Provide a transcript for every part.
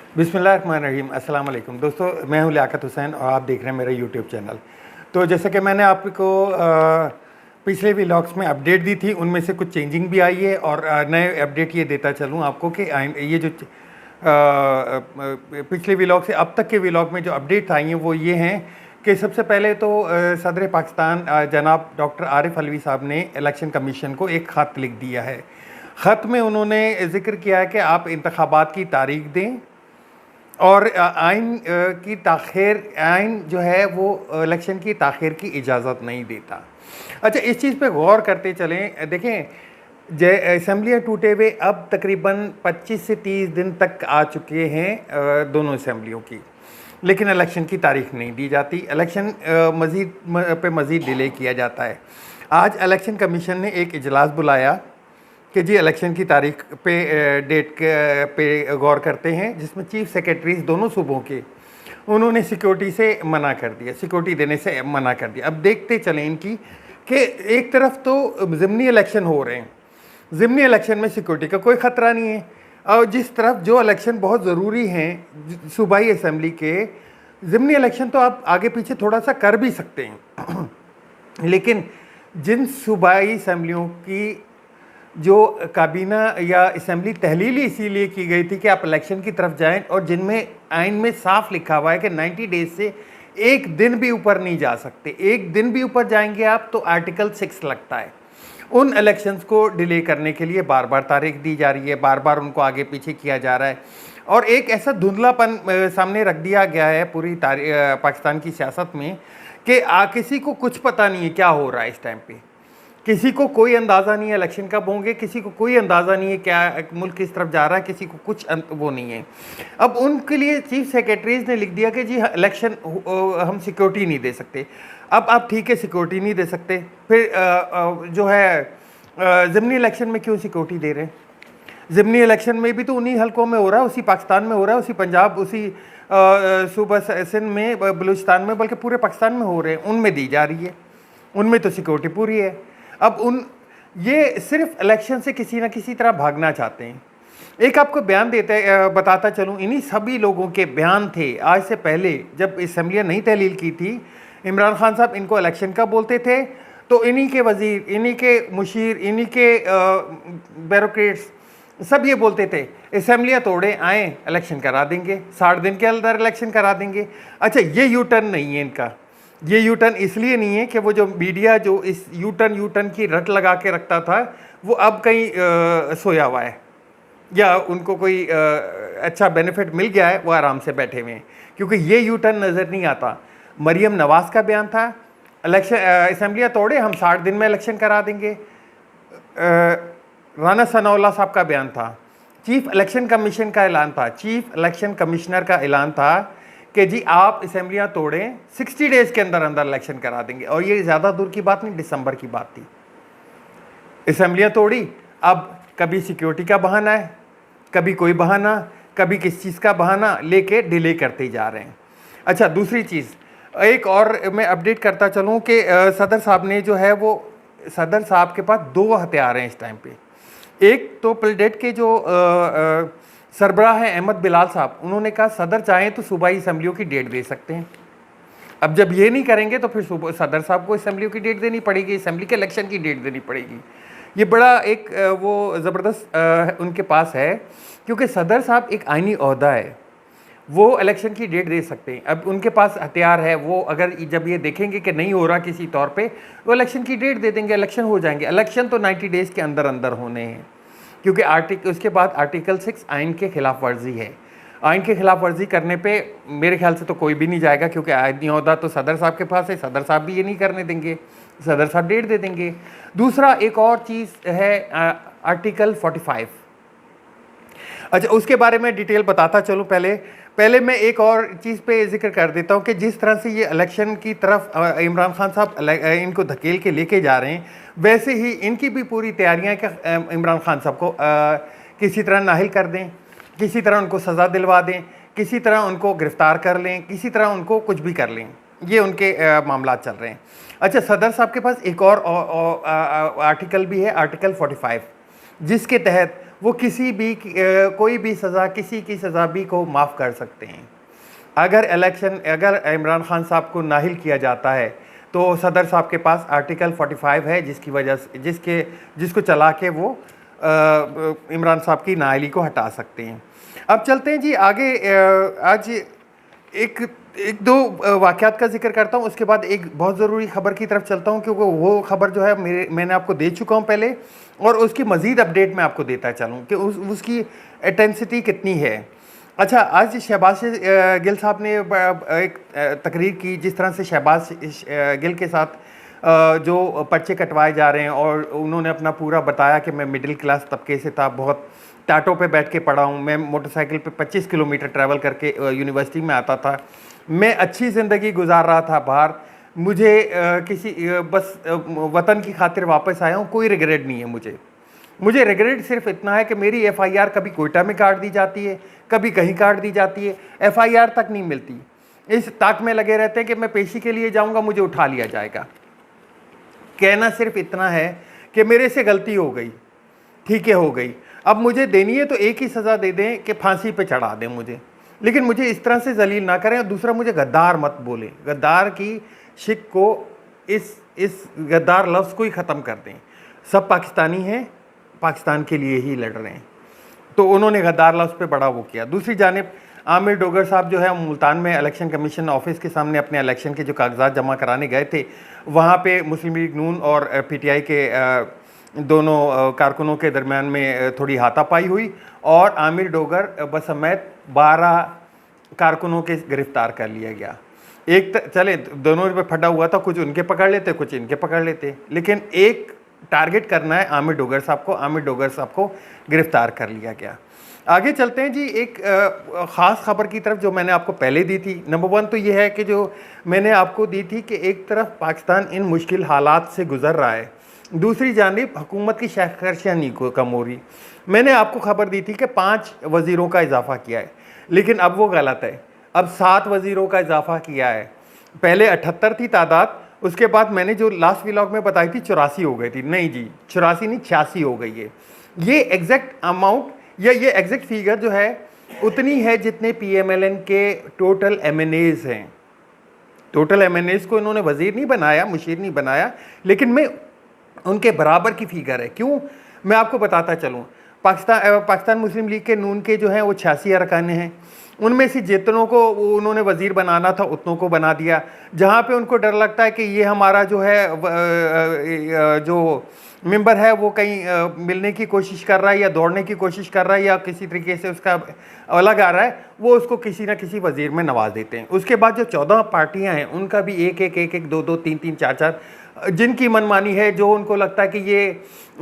बिस्मिल्लाहिर्रहमानिर्रहीम। अस्सलाम वालेकुम दोस्तों, मैं हूं लियाकत हुसैन और आप देख रहे हैं मेरा यूट्यूब चैनल। तो जैसे कि मैंने आपको पिछले व्लॉग्स में अपडेट दी थी, उनमें से कुछ चेंजिंग भी आई है और नए अपडेट ये देता चलूं आपको कि ये जो पिछले व्लॉग से अब तक के व्लॉग में जो अपडेट आई हैं वो ये हैं कि सबसे पहले तो सदर पाकिस्तान जनाब डॉक्टर आरिफ अलवी साहब ने इलेक्शन कमीशन को एक ख़त लिख दिया है। ख़त में उन्होंने ज़िक्र किया है कि आप इंतखाबात की तारीख दें और आइन की ताख़ीर, आइन जो है वो इलेक्शन की ताख़ीर की इजाज़त नहीं देता। अच्छा, इस चीज़ पे गौर करते चलें। देखें, असम्बलियाँ टूटे हुए अब तकरीबन 25 से 30 दिन तक आ चुके हैं दोनों असम्बलियों की, लेकिन इलेक्शन की तारीख नहीं दी जाती। इलेक्शन मज़ीद डिले किया जाता है। आज इलेक्शन कमीशन ने एक इजलास बुलाया कि जी इलेक्शन की तारीख पे डेट पे गौर करते हैं, जिसमें चीफ सेक्रेटरीज दोनों सूबों के उन्होंने सिक्योरिटी से मना कर दिया, सिक्योरिटी देने से मना कर दिया। अब देखते चलें इनकी कि एक तरफ तो ज़िमनी इलेक्शन हो रहे हैं, ज़िमनी इलेक्शन में सिक्योरिटी का कोई ख़तरा नहीं है, और जिस तरफ जो इलेक्शन बहुत ज़रूरी हैं सूबाई असम्बली के, ज़िमनी इलेक्शन तो आप आगे पीछे थोड़ा सा कर भी सकते हैं लेकिन जिन सूबाई असम्बलियों की जो काबीना या असम्बली तहलील इसीलिए की गई थी कि आप इलेक्शन की तरफ जाएं, और जिनमें आइन में साफ लिखा हुआ है कि 90 डेज से एक दिन भी ऊपर नहीं जा सकते, एक दिन भी ऊपर जाएंगे आप तो आर्टिकल 6 लगता है। उन इलेक्शंस को डिले करने के लिए बार बार तारीख दी जा रही है, बार बार उनको आगे पीछे किया जा रहा है, और एक ऐसा धुंधलापन सामने रख दिया गया है पूरी पाकिस्तान की सियासत में कि किसी को कुछ पता नहीं है क्या हो रहा है इस टाइम पे। किसी को कोई अंदाज़ा नहीं है इलेक्शन कब होंगे, किसी को कोई अंदाज़ा नहीं है क्या मुल्क किस तरफ जा रहा है, किसी को कुछ वो नहीं है। अब उनके लिए चीफ सेक्रेटरीज ने लिख दिया कि जी इलेक्शन हम सिक्योरिटी नहीं दे सकते। अब आप ठीक है सिक्योरिटी नहीं दे सकते, फिर जो है ज़िमनी इलेक्शन में क्यों सिक्योरिटी दे रहे हैं? ज़िमनी इलेक्शन में भी तो उन्हीं हलकों में हो रहा है, उसी पाकिस्तान में हो रहा है, उसी पंजाब, उसी सूबा सिंध में, बलूचिस्तान में, बल्कि पूरे पाकिस्तान में हो रहे हैं, उनमें दी जा रही है, उनमें तो सिक्योरिटी पूरी है। अब ये सिर्फ इलेक्शन से किसी ना किसी तरह भागना चाहते हैं। एक आपको बयान बताता चलूँ, इन्हीं सभी लोगों के बयान थे आज से पहले जब असम्बलियाँ नहीं तहलील की थी। इमरान खान साहब इनको इलेक्शन का बोलते थे तो इन्हीं के वज़ीर, इन्हीं के मुशीर, इन्हीं के ब्यूरोक्रेट्स सब ये बोलते थे असम्बलियाँ तोड़े आएँ इलेक्शन करा देंगे, 60 दिन के अंदर इलेक्शन करा देंगे। अच्छा, ये यू टर्न नहीं है इनका। ये यू टर्न इसलिए नहीं है कि वो जो मीडिया जो इस यू टर्न की रट लगा के रखता था वो अब कहीं सोया हुआ है या उनको कोई अच्छा बेनिफिट मिल गया है, वो आराम से बैठे हुए हैं, क्योंकि ये यू टर्न नज़र नहीं आता। मरियम नवाज़ का बयान था इलेक्शन असम्बलियाँ तोड़े हम 60 दिन में इलेक्शन करा देंगे। राना सनाउल्लाह साहब का बयान था, चीफ इलेक्शन कमीशन का ऐलान था, चीफ इलेक्शन कमिश्नर का ऐलान था कि जी आप असम्बलियाँ तोड़ें 60 डेज़ के अंदर अंदर इलेक्शन करा देंगे। और ये ज़्यादा दूर की बात नहीं, दिसंबर की बात थी। असम्बलियाँ तोड़ी, अब कभी सिक्योरिटी का बहाना है, कभी कोई बहाना, कभी किस चीज़ का बहाना लेके डिले करते जा रहे हैं। अच्छा, दूसरी चीज़ एक और मैं अपडेट करता चलूँ कि सदर साहब ने जो है वो, सदर साहब के पास 2 हथियार हैं इस टाइम पे। एक तो पिलडेट के जो सरबराह है अहमद बिलाल साहब, उन्होंने कहा सदर चाहें तो सूबाई असम्बलियों की डेट दे सकते हैं। अब जब ये नहीं करेंगे तो फिर सदर साहब को असम्बलियों की डेट देनी पड़ेगी, असम्बली के इलेक्शन की डेट देनी पड़ेगी। ये बड़ा एक वो ज़बरदस्त उनके पास है, क्योंकि सदर साहब एक आइनी ओहदा है, वो इलेक्शन की डेट दे सकते हैं। अब उनके पास हथियार है, वो अगर जब ये देखेंगे कि नहीं हो रहा किसी तौर पे, वो इलेक्शन की डेट दे देंगे, इलेक्शन हो जाएंगे। इलेक्शन तो 90 डेज़ के अंदर अंदर होने हैं, क्योंकि उसके बाद आर्टिकल 6 आइन के ख़िलाफ़ वर्जी है। आइन के ख़िलाफ़ वर्जी करने पे मेरे ख्याल से तो कोई भी नहीं जाएगा, क्योंकि आइनी ओहदा तो सदर साहब के पास है, सदर साहब भी ये नहीं करने देंगे, सदर साहब डेट दे देंगे। दूसरा एक और चीज़ है आर्टिकल 45। अच्छा, उसके बारे में डिटेल बताता चलूँ। पहले मैं एक और चीज़ पे जिक्र कर देता हूँ कि जिस तरह से ये इलेक्शन की तरफ इमरान खान साहब इनको धकेल के लेके जा रहे हैं, वैसे ही इनकी भी पूरी तैयारियां हैं कि इमरान खान साहब को किसी तरह नाहिल कर दें, किसी तरह उनको सज़ा दिलवा दें, किसी तरह उनको गिरफ़्तार कर लें, किसी तरह उनको कुछ भी कर लें। ये उनके मामला चल रहे हैं। अच्छा, सदर साहब के पास एक और आर्टिकल भी है, आर्टिकल 45, जिसके तहत वो किसी भी कोई भी सज़ा, किसी की सज़ा भी को माफ़ कर सकते हैं। अगर इमरान खान साहब को नाहिल किया जाता है तो सदर साहब के पास आर्टिकल 45 है, जिसकी वजह से जिसको चला के वो इमरान साहब की नाअहली को हटा सकते हैं। अब चलते हैं जी आगे। आज एक दो वाक़यात का जिक्र करता हूँ, उसके बाद एक बहुत ज़रूरी ख़बर की तरफ चलता हूँ, क्योंकि वो ख़बर जो है मैंने आपको दे चुका हूँ पहले, और उसकी मज़ीद अपडेट मैं आपको देता चलूँ कि उसकी इंटेंसिटी कितनी है। अच्छा, आज शहबाज गिल साहब ने एक तकरीर की, जिस तरह से शहबाज गिल के साथ जो पर्चे कटवाए जा रहे हैं, और उन्होंने अपना पूरा बताया कि मैं मिडिल क्लास तबके से था, बहुत टाटों पे बैठ के पढ़ा हूँ, मैं मोटरसाइकिल पे 25 किलोमीटर ट्रैवल करके यूनिवर्सिटी में आता था, मैं अच्छी ज़िंदगी गुजार रहा था बाहर, मुझे बस वतन की खातिर वापस आया हूँ, कोई रिग्रेट नहीं है मुझे रिग्रेट सिर्फ इतना है कि मेरी एफआईआर कभी कोयटा में काट दी जाती है, कभी कहीं काट दी जाती है, एफआईआर तक नहीं मिलती। इस ताक में लगे रहते हैं कि मैं पेशी के लिए जाऊंगा, मुझे उठा लिया जाएगा। कहना सिर्फ इतना है कि मेरे से गलती हो गई, ठीक है, हो गई, अब मुझे देनी है तो एक ही सज़ा दे दें कि फांसी पे चढ़ा दें मुझे, लेकिन मुझे इस तरह से जलील ना करें। और दूसरा, मुझे गद्दार मत बोलें, गद्दार की शिक को, इस गद्दार लफ्ज़ को ही ख़त्म कर दें। सब पाकिस्तानी हैं, पाकिस्तान के लिए ही लड़ रहे हैं, तो उन्होंने गद्दार लफ्ज़ पे बड़ा वो किया। दूसरी जानिब आमिर डोगर साहब जो है मुल्तान में इलेक्शन कमीशन ऑफिस के सामने अपने इलेक्शन के जो कागजात जमा कराने गए थे, वहाँ पे मुस्लिम लीग नून और पीटीआई के दोनों कारकुनों के दरमियान में थोड़ी हाथापाई हुई, और आमिर डोगर बस समेत 12 कारकुनों के गिरफ्तार कर लिया गया। चले दोनों पे फटा हुआ था, कुछ उनके पकड़ लेते, कुछ इनके पकड़ लेते, लेकिन एक टारगेट करना है आमिर डोगर साहब को गिरफ्तार कर लिया गया। आगे चलते हैं जी एक ख़ास खबर की तरफ जो मैंने आपको पहले दी थी। नंबर 1 तो ये है कि जो मैंने आपको दी थी कि एक तरफ पाकिस्तान इन मुश्किल हालात से गुज़र रहा है, दूसरी जानिब हुकूमत की शहरशाही नहीं को कम हो रही। मैंने आपको खबर दी थी कि 5 वज़ीरों का इजाफ़ा किया है, लेकिन अब वो गलत है, अब 7 वज़ीरों का इजाफ़ा किया है। पहले 78 थी तादाद, उसके बाद मैंने जो लास्ट व्लॉग में बताई थी 84 हो गई थी। नहीं जी, 84 नहीं, 86 हो गई है। ये एग्जैक्ट अमाउंट या ये एग्जैक्ट फिगर जो है उतनी है जितने पीएमएलएन के टोटल एमएनएज हैं। टोटल एमएनएज को इन्होंने वज़ीर नहीं बनाया, मुशीर नहीं बनाया, लेकिन मैं उनके बराबर की फिगर है। क्यों, मैं आपको बताता चलूँ। पाकिस्तान मुस्लिम लीग के नून के जो हैं वो 86 अरकान हैं, उनमें से जितनों को उन्होंने वज़ीर बनाना था उतनों को बना दिया। जहाँ पे उनको डर लगता है कि ये हमारा जो है जो मेंबर है वो कहीं मिलने की कोशिश कर रहा है या दौड़ने की कोशिश कर रहा है या किसी तरीके से उसका अलग आ रहा है, वो उसको किसी ना किसी वज़ीर में नवाज देते हैं। उसके बाद जो 14 पार्टियां हैं उनका भी एक, 2, 3, 4 जिनकी मनमानी है, जो उनको लगता है कि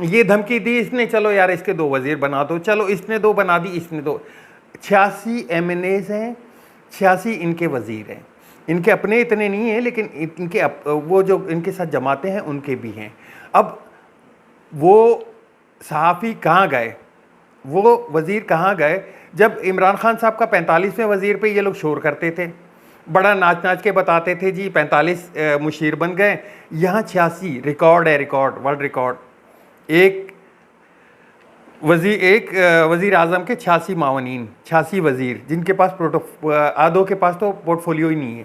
ये धमकी दी इसने, चलो यार इसके 2 वज़ीर बना दो, चलो इसने 2 बना दी, इसने 2। 86 एमएनएज हैं, 86 इनके वज़ीर हैं। इनके अपने इतने नहीं हैं, लेकिन इनके वो जो इनके साथ जमाते हैं उनके भी हैं। अब वो सहाफ़ी कहाँ गए, वो वज़ीर कहाँ गए जब इमरान खान साहब का 45वें वज़ीर पे ये लोग शोर करते थे, बड़ा नाच नाच के बताते थे जी 45 मुशीर बन गए। यहाँ 86 रिकॉर्ड है, रिकॉर्ड, वर्ल्ड रिकॉर्ड। एक वज़ीर आज़म के 86 मावनीन, 86 वज़ीर, जिनके पास आधों के पास तो पोर्टफोलियो ही नहीं है।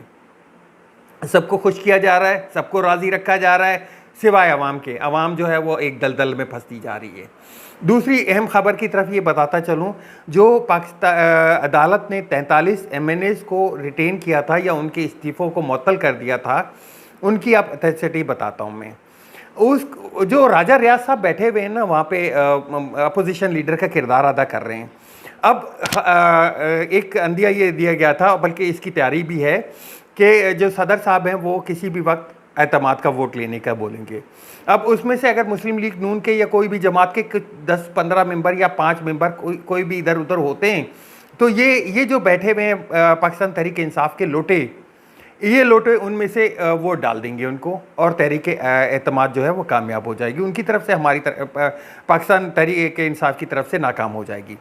सबको खुश किया जा रहा है, सबको राज़ी रखा जा रहा है, सिवाय अवाम के। अवाम जो है वो एक दलदल में फंसती जा रही है। दूसरी अहम खबर की तरफ ये बताता चलूँ, जो पाकिस्तान अदालत ने 43 एमएनएज को रिटेन किया था या उनके इस्तीफ़ों को मुअत्तल कर दिया था, उनकी आप ऑथेंटिसिटी बताता हूँ मैं। उस जो राजा रियाज साहब बैठे हुए हैं ना, वहाँ पे अपोजिशन लीडर का किरदार अदा कर रहे हैं। अब एक अंदिया ये दिया गया था, बल्कि इसकी तैयारी भी है कि जो सदर साहब हैं वो किसी भी वक्त एतमाद का वोट लेने का बोलेंगे। अब उसमें से अगर मुस्लिम लीग नून के या कोई भी जमात के 10-15 मेंबर या 5 मेंबर कोई भी इधर उधर होते हैं, तो ये जो बैठे हुए हैं पाकिस्तान तहरीक इंसाफ के लोटे, ये लोटे उनमें से वोट डाल देंगे उनको, और तहरीक एतमाद जो है वो कामयाब हो जाएगी उनकी तरफ से, हमारी तरफ पाकिस्तान तहरीक इंसाफ की तरफ से नाकाम हो जाएगी।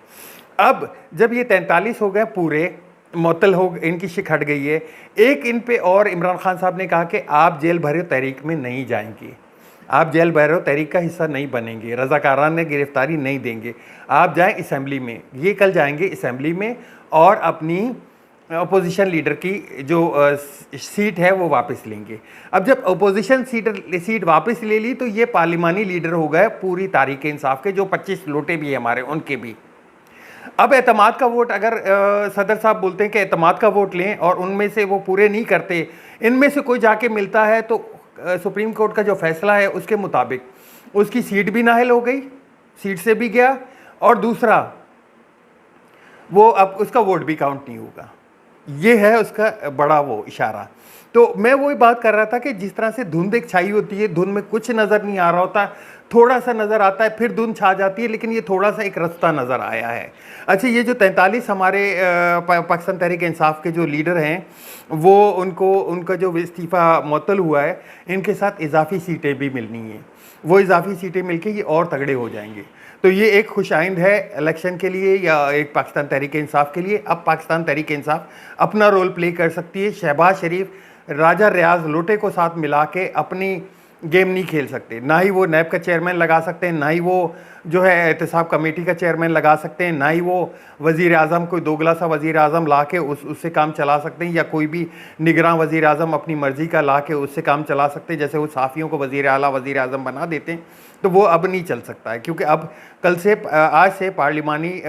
अब जब ये 43 हो गए पूरे, मुअत्तल हो, इनकी शिक हट गई है। एक इन पे और इमरान खान साहब ने कहा कि आप जेल भरे तहरीक में नहीं जाएंगे, आप जेल भैरव तहरीक का हिस्सा नहीं बनेंगे, रज़ाकाराना गिरफ्तारी नहीं देंगे। आप जाएं असम्बली में, ये कल जाएंगे असम्बली में और अपनी अपोजिशन लीडर की जो सीट है वो वापस लेंगे। अब जब अपोजिशन सीट वापस ले ली तो ये पार्लिमानी लीडर हो गए पूरी तारीक इंसाफ के, जो 25 लोटे भी हैं हमारे, उनके भी। अब एतमाद का वोट, अगर सदर साहब बोलते हैं कि एतमाद का वोट लें और उनमें से वो पूरे नहीं करते, इनमें से कोई जाके मिलता है, तो सुप्रीम कोर्ट का जो फैसला है उसके मुताबिक उसकी सीट भी नाहिल हो गई, सीट से भी गया, और दूसरा वो अब उसका वोट भी काउंट नहीं होगा। ये है उसका बड़ा वो इशारा। तो मैं वही बात कर रहा था कि जिस तरह से धुंध एक छाई होती है, धुंध में कुछ नज़र नहीं आ रहा होता, थोड़ा सा नज़र आता है, फिर धुंध छा जाती है, लेकिन ये थोड़ा सा एक रास्ता नज़र आया है। अच्छा, ये जो 43 हमारे पाकिस्तान तहरीक इंसाफ के जो लीडर हैं, वो उनका जो इस्तीफ़ा मुअत्तल हुआ है, इनके साथ इजाफी सीटें भी मिलनी हैं। वो इजाफी सीटें मिलके ये और तगड़े हो जाएंगे। तो ये एक खुशाइंद है इलेक्शन के लिए या एक पाकिस्तान तहरीक इंसाफ के लिए। अब पाकिस्तान तहरीक इंसाफ अपना रोल प्ले कर सकती है। शहबाज शरीफ राजा रियाज लोटे को साथ मिला के अपनी गेम नहीं खेल सकते। ना ही वो नैब का चेयरमैन लगा सकते हैं, ना ही वो जो है एहतसाब कमेटी का चेयरमैन लगा सकते हैं, ना ही वो वज़ीर आज़म कोई दोगला सा वज़ीर आज़म ला के उससे काम चला सकते हैं, या कोई भी निगरान वज़ीर आज़म अपनी मर्ज़ी का ला के उससे काम चला सकते हैं। जैसे वो साफ़ियों को वज़ीर आला वज़ीर आज़म बना देते हैं, तो वो अब नहीं चल सकता है, क्योंकि अब आज से पार्लिमानी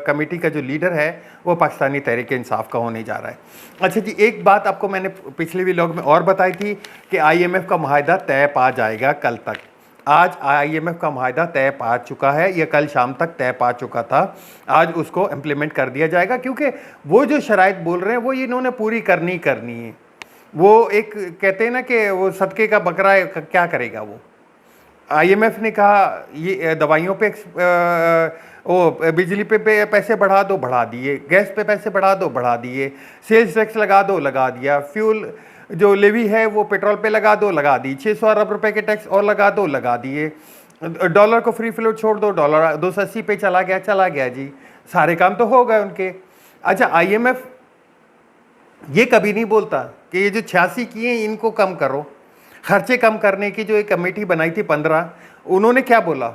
कमेटी का जो लीडर है वो पाकिस्तानी तहरीक इंसाफ का होने जा रहा है। अच्छा जी, एक बात आपको मैंने पिछले व्लॉग में और बताई थी कि IMF का मुआहदा तय पा जाएगा कल तक। आज IMF का मुआहदा तय पा चुका है, यह कल शाम तक तय पा चुका था। आज उसको इम्प्लीमेंट कर दिया जाएगा, क्योंकि वो जो शराइत बोल रहे हैं वो इन्होंने पूरी करनी है। वो एक कहते हैं ना कि वो सदके का बकरा है, क्या करेगा वो। IMF ने कहा ये दवाइयों पे वो बिजली पे पैसे बढ़ा दो, बढ़ा दिए, गैस पे पैसे बढ़ा दो, बढ़ा दिए, सेल्स टैक्स लगा दो, लगा दिया, फ्यूल जो लेवी है वो पेट्रोल पे लगा दो, लगा दी, 600 अरब रुपए के टैक्स और लगा दो, लगा दिए, डॉलर को फ्री फ्लोट छोड़ दो, डॉलर 280 पे चला गया जी, सारे काम तो हो गए उनके। अच्छा, IMF ये कभी नहीं बोलता कि ये जो 86 किए इनको कम करो। खर्चे कम करने की जो एक कमेटी बनाई थी 15, उन्होंने क्या बोला?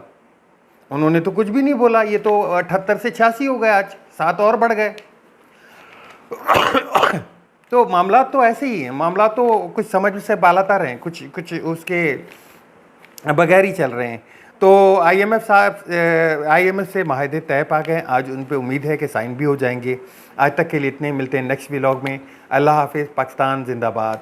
उन्होंने तो कुछ भी नहीं बोला। ये तो 78 से 86 हो गए, आज 7 और बढ़ गए। तो मामला तो ऐसे ही है, मामला तो कुछ समझ से बालातर हैं, कुछ उसके बगैर ही चल रहे हैं। तो IMF से माहदे तय पा गए, आज उन पे उम्मीद है कि साइन भी हो जाएंगे। आज तक के लिए इतने, मिलते हैं नेक्स्ट व्लॉग में। अल्लाह हाफिज़, पाकिस्तान जिंदाबाद।